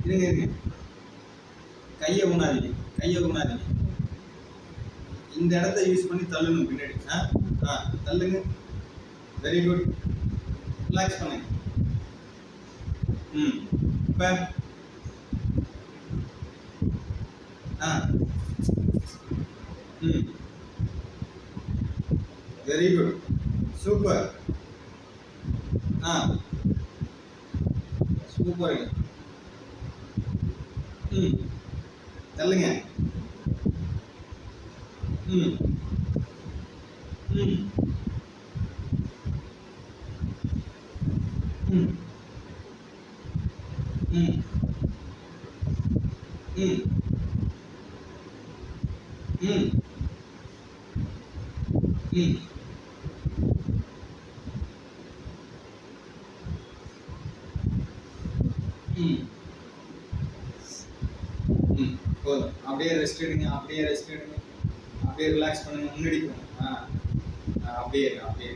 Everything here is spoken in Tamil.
இருங்க இருங்க, கையை ஊனாதீங்க, கையை ஊனாதீங்க. இந்த இடத்த யூஸ் பண்ணி தள்ளணும் பின்னாடி. தள்ளுங்க. Very good. ரிலாக்ஸ் பண்ணுங்க. இப்போ வெரி குட், சூப்பர். சூப்பர். தள்ளுங்க. ம் ம் ம் ம் ம் ம் ம் ம் போதும். அப்படியே ரெஸ்ட் எடுங்க, அப்படியே ரெஸ்ட் எடுங்க, அப்படியே ரிலாக்ஸ் பண்ணுங்க. முன்னாடி போங்க. அப்படியே அப்படியே